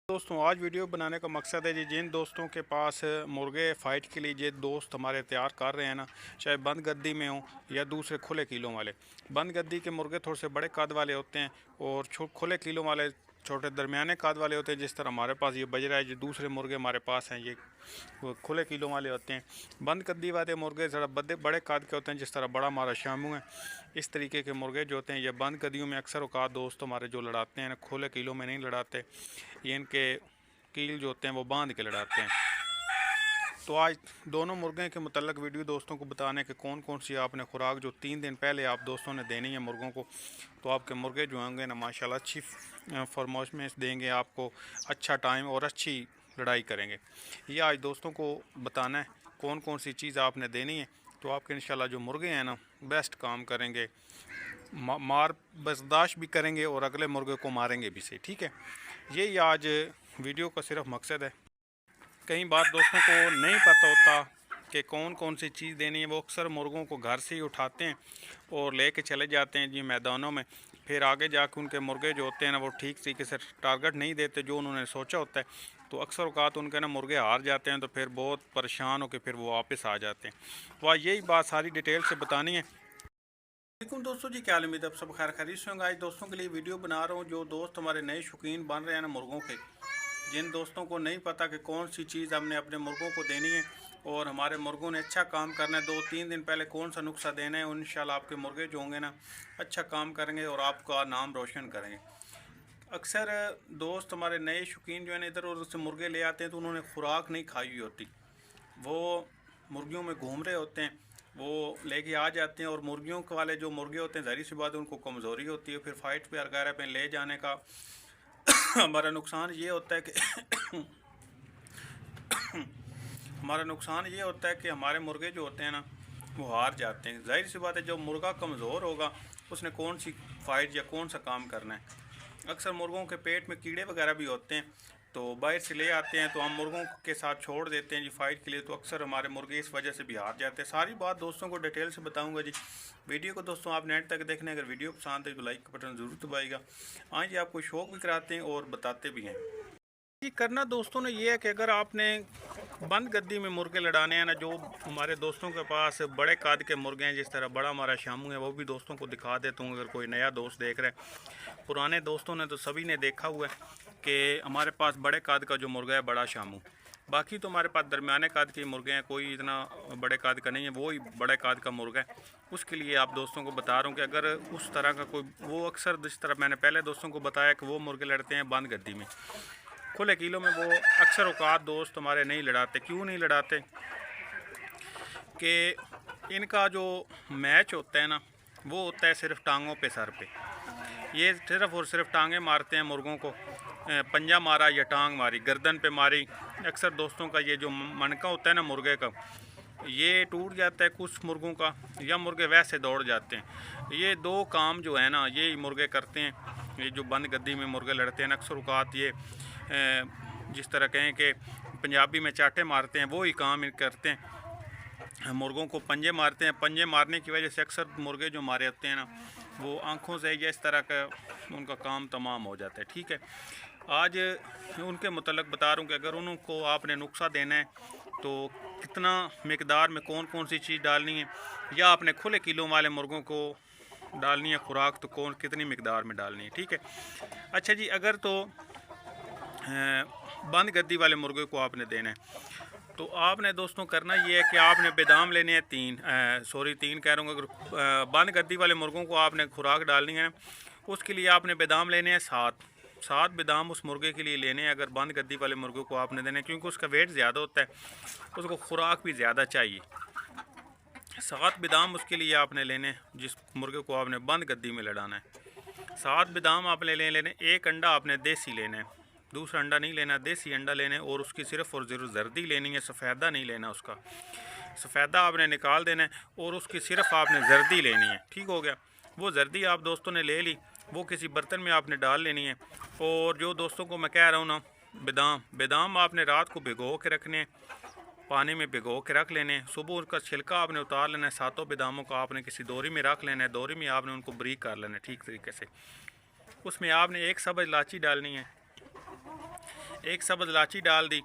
दोस्तों आज वीडियो बनाने का मकसद है जी, जिन दोस्तों के पास मुर्गे फ़ाइट के लिए ये दोस्त हमारे तैयार कर रहे हैं ना, चाहे बंद गद्दी में हो या दूसरे खुले कीलों वाले। बंद गद्दी के मुर्गे थोड़े से बड़े कद वाले होते हैं और खुले कीलों वाले छोटे दरमियाने कद वाले होते हैं। जिस तरह हमारे पास ये बजरा है, जो दूसरे मुर्गे हमारे पास हैं ये वो खुले कीलों वाले होते हैं। बंद गद्दी वाले मुर्गे ज़रा बड़े कद के होते हैं, जिस तरह बड़ा हमारा शामू है। इस तरीके के मुर्गे जो होते हैं ये बंद गद्दियों में अक्सर औकात दोस्त हमारे जो लड़ाते हैं ना, खुले कीलों में नहीं लड़ाते। ये इनके कील जो होते हैं वो बांध के लड़ाते हैं। तो आज दोनों मुर्गे के मुतल्लक वीडियो दोस्तों को बताने के कौन कौन सी आपने खुराक जो 3 दिन पहले आप दोस्तों ने देनी है मुर्गों को, तो आपके मुर्गे जो होंगे ना माशाल्लाह अच्छी फरमाइश देंगे, आपको अच्छा टाइम और अच्छी लड़ाई करेंगे। ये आज दोस्तों को बताना है कौन कौन सी चीज़ आपने देनी है, तो आपके इंशाल्लाह जो मुर्गे हैं ना बेस्ट काम करेंगे, मार बर्दाश्त भी करेंगे और अगले मुर्गे को मारेंगे भी सही। ठीक है, यही आज वीडियो का सिर्फ मकसद है। कई बार दोस्तों को नहीं पता होता कि कौन कौन सी चीज़ देनी है। वो अक्सर मुर्गों को घर से ही उठाते हैं और लेके चले जाते हैं जी मैदानों में। फिर आगे जाकर उनके मुर्गे जो होते हैं ना वो ठीक तरीके से टारगेट नहीं देते जो उन्होंने सोचा होता है, तो अक्सर औकात उनके ना मुर्गे हार जाते हैं, तो फिर बहुत परेशान होकर फिर वो वापस आ जाते हैं। तो आज यही बात सारी डिटेल से बतानी है। वालेकुम दोस्तों जी, क्या उम्मीद है आप सब खैर खैरियत से होंगे। आज दोस्तों के लिए वीडियो बना रहा हूँ जो दोस्त हमारे नए शौकीन बन रहे हैं ना मुर्गों के, जिन दोस्तों को नहीं पता कि कौन सी चीज़ हमने अपने मुर्गों को देनी है और हमारे मुर्गों ने अच्छा काम करना है, 2-3 दिन पहले कौन सा नुस्खा देना है, इंशाल्लाह आपके मुर्गे जो होंगे ना अच्छा काम करेंगे और आपका नाम रोशन करेंगे। अक्सर दोस्त हमारे नए शौकीन जो है ना इधर उधर से मुर्गे ले आते हैं, तो उन्होंने खुराक नहीं खाई हुई होती, वो मुर्गियों में घूम रहे होते हैं, वो लेके आ जाते हैं। और मुर्गियों के वाले जो मुर्गे होते हैं ज़ाहिर सी बात है उनको कमज़ोरी होती है, फिर फाइट पे वगैरह पे ले जाने का हमारा नुकसान ये होता है कि हमारा नुकसान ये होता है कि हमारे मुर्गे जो होते हैं ना वो हार जाते हैं। जाहिर सी बात है जब मुर्गा कमज़ोर होगा उसने कौन सी फाइट या कौन सा काम करना है। अक्सर मुर्गों के पेट में कीड़े वगैरह भी होते हैं, तो बाहर से ले आते हैं तो हम मुर्गों के साथ छोड़ देते हैं जी फाइट के लिए, तो अक्सर हमारे मुर्गे इस वजह से भी हार जाते हैं। सारी बात दोस्तों को डिटेल से बताऊंगा जी। वीडियो को दोस्तों आप नेट तक देखने, अगर वीडियो पसंद है तो लाइक का बटन ज़रूर दबाएगा। आज जी आपको शौक भी कराते हैं और बताते भी हैं। ये करना दोस्तों ने ये है कि अगर आपने बंद गद्दी में मुर्गे लड़ाने हैं ना, जो हमारे दोस्तों के पास बड़े कद के मुर्गे हैं, जिस तरह बड़ा हमारा शामू है, वो भी दोस्तों को दिखा देता हूँ अगर कोई नया दोस्त देख रहा है। पुराने दोस्तों ने तो सभी ने देखा हुआ है कि हमारे पास बड़े कद का जो मुर्गा है बड़ा शामू। बाकी तो हमारे पास दरमियाने कद के मुर्गे हैं, कोई इतना बड़े कद का नहीं है, वो ही बड़े कद का मुर्गा है। उसके लिए आप दोस्तों को बता रहा हूँ कि अगर उस तरह का कोई, वो अक्सर जिस तरह मैंने पहले दोस्तों को बताया कि वो मुर्गे लड़ते हैं बंद गद्दी में, खुले कीलों में वो अक्सर औकात दोस्त हमारे नहीं लड़ाते। क्यों नहीं लड़ाते कि इनका जो मैच होता है ना वो होता है सिर्फ टांगों पे, सर पे। ये सिर्फ और सिर्फ टांगें मारते हैं मुर्गों को, पंजा मारा या टांग मारी, गर्दन पे मारी। अक्सर दोस्तों का ये जो मनका होता है ना मुर्गे का, ये टूट जाता है कुछ मुर्गों का, या मुर्गे वैसे दौड़ जाते हैं। ये दो काम जो है ना ये मुर्गे करते हैं। ये जो बंद गद्दी में मुर्गे लड़ते हैं अक्सर औकात ये जिस तरह कहें कि पंजाबी में चाटे मारते हैं, वो ही काम करते हैं। मुर्गों को पंजे मारते हैं। पंजे मारने की वजह से अक्सर मुर्गे जो मारे होते हैं ना वो आँखों से या इस तरह का उनका काम तमाम हो जाता है। ठीक है, आज उनके मुतल्लिक़ बता रहा हूँ कि अगर उनको आपने नुस्खा देना है तो कितना मिकदार में कौन कौन सी चीज़ डालनी है, या आपने खुले किलों वाले मुर्गों को डालनी है खुराक तो कौन कितनी मिकदार में डालनी है। ठीक है, अच्छा जी, अगर तो बंद गद्दी वाले मुर्गे को आपने देना है तो आपने दोस्तों करना ये है कि आपने बादाम लेने हैं तीन कह रहा हूँ। अगर बंद गद्दी वाले मुर्गों को आपने खुराक डालनी है उसके लिए आपने बादाम लेने हैं 7 बादाम उस मुर्गे के लिए लेने हैं। अगर बंद गद्दी वाले मुर्गे को आपने देना है क्योंकि उसका वेट ज़्यादा होता है, उसको खुराक भी ज़्यादा चाहिए। 7 बादाम उसके लिए आपने लेने हैं जिस मुर्गे को आपने बंद गद्दी में लड़ाना है। 7 बादाम आपने लेने। एक अंडा आपने देसी लेना है, दूसरा अंडा नहीं लेना, देसी अंडा लेना है। और उसकी सिर्फ और ज़रूर जर्दी लेनी है, सफ़ेदा नहीं लेना। उसका सफ़ेदा आपने निकाल देना है और उसकी सिर्फ आपने जर्दी लेनी है। ठीक हो गया, वो जर्दी आप दोस्तों ने ले ली, वो किसी बर्तन में आपने डाल लेनी है। और जो दोस्तों को मैं कह रहा हूँ ना, बादाम आपने रात को भिगो के रखने हैं, पानी में भिगो के रख लेने। सुबह उसका छिलका आपने उतार लेना है। 7 बादामों का आपने किसी दोरी में रख लेना है, दोरी में आपने उनको बारीक कर लेना है ठीक तरीके से। उसमें आपने एक सब्ज़ इलायची डालनी है, एक सब्ज़ इलायची डाल दी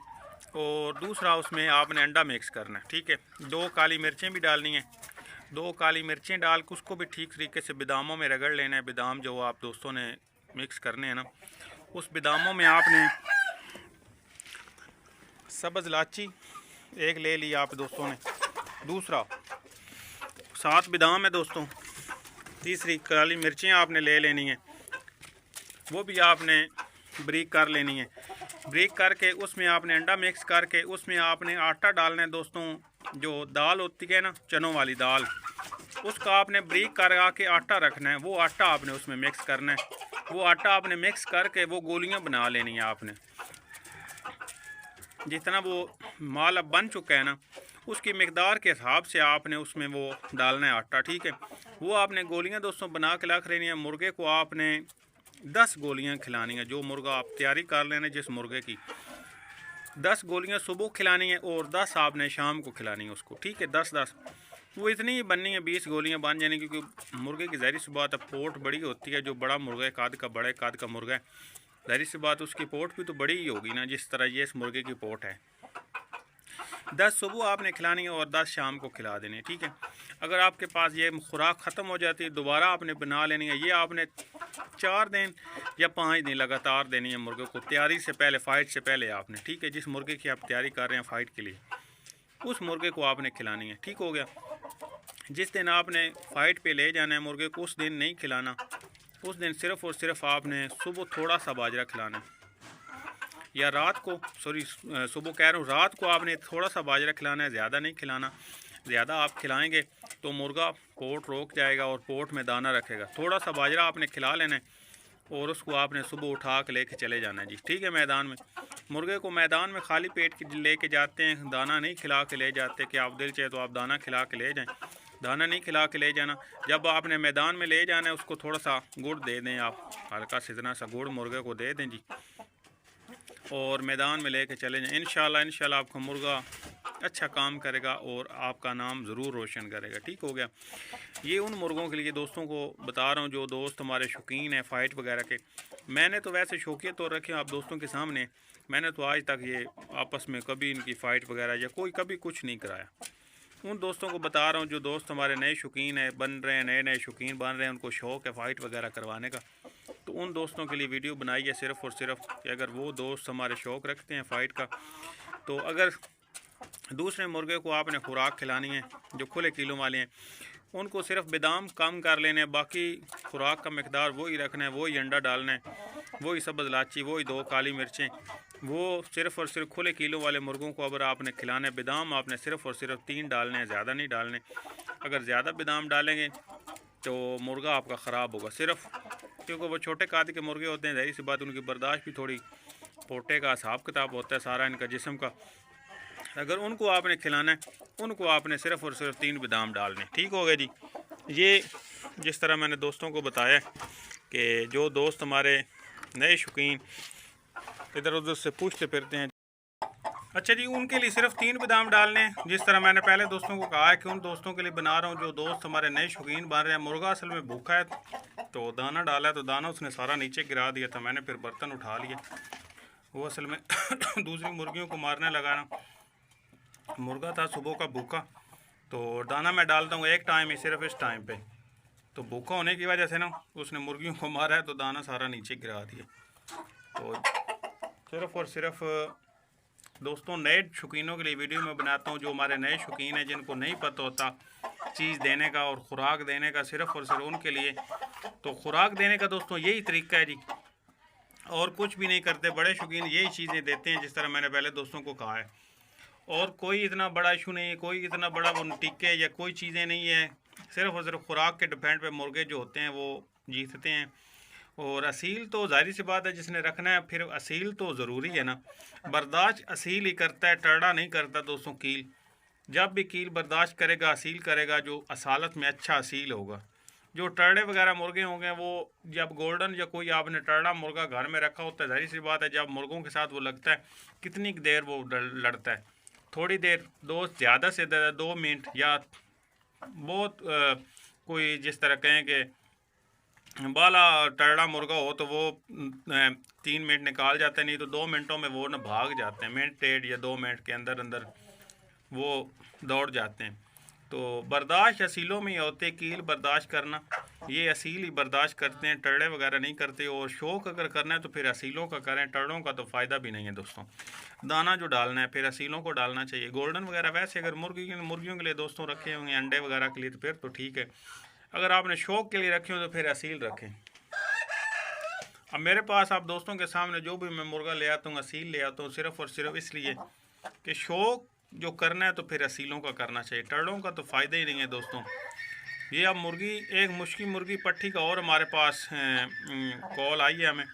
और दूसरा उसमें आपने अंडा मिक्स करना है, ठीक है। 2 काली मिर्चें भी डालनी है। 2 काली मिर्चें डाल के उसको भी ठीक तरीके से बादामों में रगड़ लेना है। बादाम जो आप दोस्तों ने मिक्स करने हैं ना, उस बादामों में आपने सब्ज़ इलायची एक ले लिया आप दोस्तों ने, दूसरा 7 बादाम है दोस्तों, तीसरी काली मिर्चें आपने ले लेनी है, वो भी आपने ब्रीक कर लेनी है। ब्रीक करके उसमें आपने अंडा मिक्स करके उसमें आपने आटा डालना है दोस्तों। जो दाल होती है ना, चनों वाली दाल, उसका आपने ब्रीक करा के आटा रखना है। वो आटा आपने उसमें मिक्स करना है। वो आटा आपने मिक्स करके वो गोलियां बना लेनी है आपने। जितना वो माल अब बन चुका है ना, उसकी मकदार के हिसाब से आपने उसमें वो डालना है आटा, ठीक है। वो आपने गोलियां दोस्तों बना के रख लेनी है। मुर्गे को आपने 10 गोलियां खिलानी है। जो मुर्गा आप तैयारी कर लेना, जिस मुर्गे की 10 गोलियां सुबह खिलानी है और 10 आपने शाम को खिलानी है उसको, ठीक है। 10-10 वो इतनी ही बननी है, 20 गोलियां बन जानी, क्योंकि मुर्गे की ज़ाहिर सी बात है पोट बड़ी होती है। जो बड़ा मुर्गा है, कद का बड़े कद का मुर्गा है, ज़ाहिर सी बात उसकी पोट भी तो बड़ी ही होगी ना, जिस तरह ये इस मुर्गे की पोट है। 10 सुबह आपने खिलानी है और 10 शाम को खिला देनी है, ठीक है। अगर आपके पास ये खुराक ख़त्म हो जाती है, दोबारा आपने बना लेनी है। ये आपने 4 दिन या 5 दिन लगातार देनी है मुर्गे को, तैयारी से पहले, फ़ाइट से पहले आपने, ठीक है। जिस मुर्गे की आप तैयारी कर रहे हैं फ़ाइट के लिए, उस मुर्गे को आपने खिलानी है, ठीक हो गया। जिस दिन आपने फ़ाइट पे ले जाना है मुर्गे को, उस दिन नहीं खिलाना। उस दिन सिर्फ़ और सिर्फ आपने सुबह थोड़ा सा बाजरा खिलाना है, या रात को, सॉरी सुबह कह रहा हूँ, रात को आपने थोड़ा सा बाजरा खिलाना है, ज़्यादा नहीं खिलाना। ज़्यादा आप खिलाएंगे तो मुर्गा पोट रोक जाएगा और पोट में दाना रखेगा। थोड़ा सा बाजरा आपने खिला लेना है और उसको आपने सुबह उठा के लेके चले जाना है जी, ठीक है। मैदान में मुर्गे को मैदान में खाली पेट लेके जाते हैं, दाना नहीं खिला के ले जाते कि आप दिल चाहे तो आप दाना खिला के ले जाएं। दाना नहीं खिला के ले जाना। जब आपने मैदान में ले जाना है, उसको थोड़ा सा गुड़ दे दें आप, हल्का सा इतना सा गुड़ मुर्गे को दे दें जी, और मैदान में लेके चले जाएं। इंशाल्लाह आपका मुर्गा अच्छा काम करेगा और आपका नाम ज़रूर रोशन करेगा, ठीक हो गया। ये उन मुर्गों के लिए दोस्तों को बता रहा हूँ जो दोस्त हमारे शौकीन हैं फ़ाइट वगैरह के। मैंने तो वैसे शौकिया तौर रखे आप दोस्तों के सामने, मैंने तो आज तक ये आपस में कभी इनकी फ़ाइट वगैरह या कोई कभी कुछ नहीं कराया। उन दोस्तों को बता रहा हूँ जो दोस्त हमारे नए शौकीन हैं, बन रहे हैं, नए शौकीन बन रहे हैं, उनको शौक़ है फ़ाइट वगैरह करवाने का, तो उन दोस्तों के लिए वीडियो बनाई है सिर्फ़ और सिर्फ कि अगर वो दोस्त हमारे शौक़ रखते हैं फ़ाइट का, तो अगर दूसरे मुर्गे को आपने खुराक खिलानी है जो खुले कीलों वाले हैं, उनको सिर्फ बादाम कम कर लेने हैं, बाकी खुराक का मकदार वही रखना है, वही अंडा डालना है, वही सब्ज़ इलायची, वही 2 काली मिर्चें। वो सिर्फ़ और सिर्फ खुले कीलों वाले मुर्गों को अगर आपने खिलाना है, बादाम आपने सिर्फ़ और सिर्फ 3 डालने हैं, ज़्यादा नहीं डालने। अगर ज़्यादा बादाम डालेंगे तो मुर्गा आपका ख़राब होगा, सिर्फ क्योंकि वो छोटे काद के मुर्गे होते हैं, ज़ाहिर सी बात उनकी बर्दाश्त भी थोड़ी, पोटे का हिसाब किताब होता है सारा इनका जिस्म का। अगर उनको आपने खिलाना है, उनको आपने सिर्फ़ और सिर्फ 3 बादाम डालने, ठीक हो गया जी। ये जिस तरह मैंने दोस्तों को बताया कि जो दोस्त हमारे नए शौकीन इधर उधर से पूछते फिरते हैं, अच्छा जी, उनके लिए सिर्फ 3 बादाम डालने हैं। जिस तरह मैंने पहले दोस्तों को कहा है कि उन दोस्तों के लिए बना रहा हूँ जो दोस्त हमारे नए शौकीन बन रहे हैं। मुर्गा असल में भूखा है, तो दाना डाला है, तो दाना उसने सारा नीचे गिरा दिया था। मैंने फिर बर्तन उठा लिया, वो असल में दूसरी मुर्गियों को मारने लगा ना। मुर्गा था सुबह का भूखा, तो दाना मैं डालता हूँ एक टाइम ही, सिर्फ इस टाइम पे, तो भूखा होने की वजह से ना उसने मुर्गियों को मारा है, तो दाना सारा नीचे गिरा दिया। तो सिर्फ और सिर्फ दोस्तों नए शौकीनों के लिए वीडियो मैं बनाता हूँ, जो हमारे नए शौकीन हैं जिनको नहीं पता होता चीज़ देने का और ख़ुराक देने का, सिर्फ और सिर्फ उनके लिए। तो ख़ुराक देने का दोस्तों यही तरीका है जी, और कुछ भी नहीं करते। बड़े शौकीन यही चीज़ें देते हैं जिस तरह मैंने पहले दोस्तों को कहा है, और कोई इतना बड़ा इशू नहीं है, कोई इतना बड़ा वो टिक्के या कोई चीज़ें नहीं है। सिर्फ और सिर्फ खुराक के डिपेंड पे मुर्गे जो होते हैं वो जीतते हैं। और असील तो जाहिर सी बात है जिसने रखना है, फिर असील तो ज़रूरी है ना, बर्दाश्त असील ही करता है, टर्डा नहीं करता दोस्तों। कील जब भी कील बर्दाश्त करेगा, असील करेगा, जो असालत में अच्छा असील होगा। जो टर्डे वगैरह मुर्गे होंगे वो जब गोल्डन या कोई आपने टर्डा मुर्गा घर में रखा होता है, जाहिर सी बात है जब मुर्गों के साथ वो लगता है कितनी देर वो लड़ता है, थोड़ी देर, ज़्यादा से ज़्यादा 2 मिनट, या बहुत कोई जिस तरह कहें कि बाला टरड़ा मुर्गा हो तो वो 3 मिनट निकाल जाते हैं, नहीं तो 2 मिनटों में वो ना भाग जाते हैं, मिनट 1 या 2 मिनट के अंदर अंदर वो दौड़ जाते हैं। तो बर्दाश्त असीलों में ही होते, कील बर्दाश्त करना, ये असील ही बर्दाश्त करते हैं, टर्ड़े वगैरह नहीं करते। और शौक अगर करना है तो फिर असीलों का करें, टर्ड़ों का तो फ़ायदा भी नहीं है दोस्तों। दाना जो डालना है फिर असीलों को डालना चाहिए। गोल्डन वगैरह वैसे अगर मुर्गियों के लिए दोस्तों रखे होंगे अंडे वगैरह के लिए तो फिर तो ठीक है, अगर आपने शौक के लिए रखे हो तो फिर असील रखें। अब मेरे पास आप दोस्तों के सामने जो भी मैं मुर्गा ले आता हूँ असील ले आता हूँ, सिर्फ़ और सिर्फ इसलिए कि शौक जो करना है तो फिर असीलों का करना चाहिए, टर्ड़ों का तो फ़ायदा ही नहीं है दोस्तों। ये अब मुर्गी एक मुश्किल मुर्गी पट्टी का और हमारे पास कॉल आई है हमें,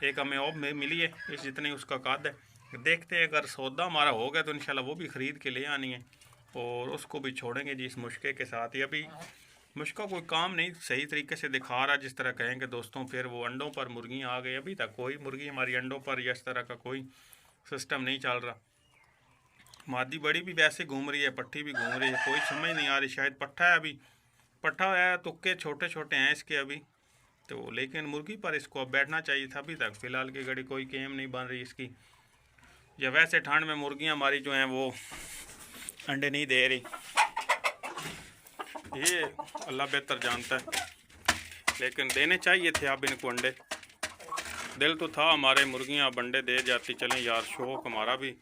एक हमें और मिली है, इस जितनी उसका कद है। देखते हैं अगर सौदा हमारा हो गया तो इंशाल्लाह वो भी ख़रीद के ले आनी है और उसको भी छोड़ेंगे जी इस मुश्के के साथ ही। अभी मुश्का कोई काम नहीं सही तरीके से दिखा रहा जिस तरह कहेंगे दोस्तों, फिर वो अंडों पर मुर्गियाँ आ गई। अभी तक कोई मुर्गी हमारी अंडों पर या इस तरह का कोई सिस्टम नहीं चल रहा। मादी बड़ी भी वैसे घूम रही है, पट्टी भी घूम रही है, कोई समझ नहीं आ रही। शायद पट्ठा है, अभी पट्ठा है, तुक्के छोटे छोटे हैं इसके अभी तो, लेकिन मुर्गी पर इसको अब बैठना चाहिए था। अभी तक फ़िलहाल की घड़ी कोई गेम नहीं बन रही इसकी, या वैसे ठंड में मुर्गियाँ हमारी जो हैं वो अंडे नहीं दे रही, ये अल्लाह बेहतर जानता है। लेकिन देने चाहिए थे अब इनको अंडे, दिल तो था हमारे मुर्गियाँ अब अंडे दे जाती, चलें यार शौक़ हमारा भी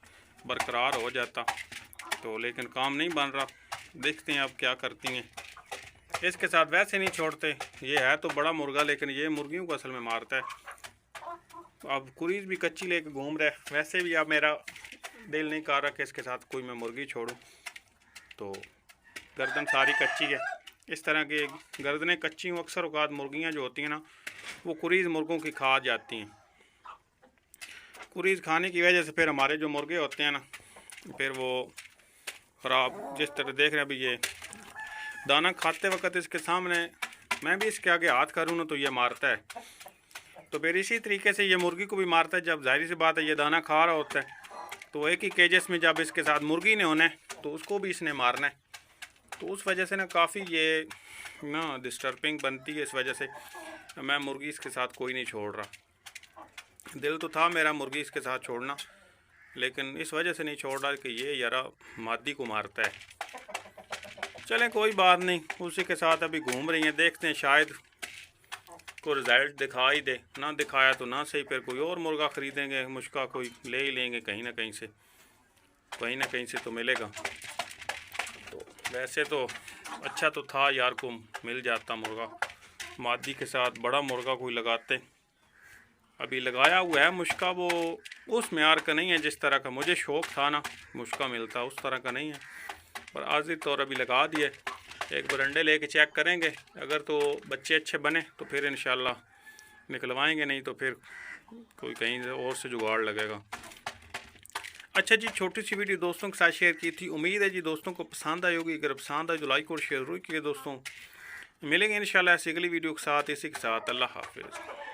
बरकरार हो जाता, तो लेकिन काम नहीं बन रहा। देखते हैं अब क्या करती हैं। इसके साथ वैसे नहीं छोड़ते, ये है तो बड़ा मुर्गा लेकिन ये मुर्गियों को असल में मारता है। अब कुरीज भी कच्ची लेके घूम रहा है, वैसे भी अब मेरा दिल नहीं कर रहा कि इसके साथ कोई मैं मुर्गी छोड़ूं, तो गर्दन सारी कच्ची है। इस तरह की गर्दनें कच्ची हूँ, अक्सर औकात मुर्गियाँ जो होती हैं ना वो कुरीज मुर्गों की खा जाती हैं। कुरीज खाने की वजह से फिर हमारे जो मुर्गे होते हैं ना फिर वो ख़राब, जिस तरह देख रहे हैं अभी ये दाना खाते वक्त इसके सामने मैं भी इसके आगे हाथ करूँ ना तो ये मारता है, तो फिर इसी तरीके से ये मुर्गी को भी मारता है। जब जाहिर सी बात है ये दाना खा रहा होता है तो एक ही केजेस में जब इसके साथ मुर्गी ने होना है तो उसको भी इसने मारना है, तो उस वजह से ना काफ़ी ये ना डिस्टर्बिंग बनती है। इस वजह से मैं मुर्गी इसके साथ कोई नहीं छोड़ रहा। दिल तो था मेरा मुर्गी इसके साथ छोड़ना, लेकिन इस वजह से नहीं छोड़ रहा कि ये यारा मादी को मारता है। चलें कोई बात नहीं, उसी के साथ अभी घूम रही हैं, देखते हैं शायद को रिज़ल्ट दिखा ही दे, ना दिखाया तो ना सही फिर कोई और मुर्गा ख़रीदेंगे, मुश्का कोई ले ही लेंगे कहीं ना कहीं से तो मिलेगा। तो वैसे तो अच्छा तो था यार को मिल जाता मुर्गा, मादी के साथ बड़ा मुर्गा कोई लगाते। अभी लगाया हुआ है मुश्का, वो उस म्यार का नहीं है जिस तरह का मुझे शौक़ था ना मुश्का मिलता, उस तरह का नहीं है, पर आज़ी तौर अभी लगा दिए। एक बार अंडे लेके चेक करेंगे, अगर तो बच्चे अच्छे बने तो फिर इंशाल्लाह निकलवाएंगे, नहीं तो फिर कोई कहीं और से जुगाड़ लगेगा। अच्छा जी, छोटी सी वीडियो दोस्तों के साथ शेयर की थी, उम्मीद है जी दोस्तों को पसंद आई होगी। अगर पसंद आए तो लाइक और शेयर जरूर कीजिए दोस्तों। मिलेंगे इंशाल्लाह ऐसी अगली वीडियो के साथ, इसी के साथ अल्लाह हाफिज़।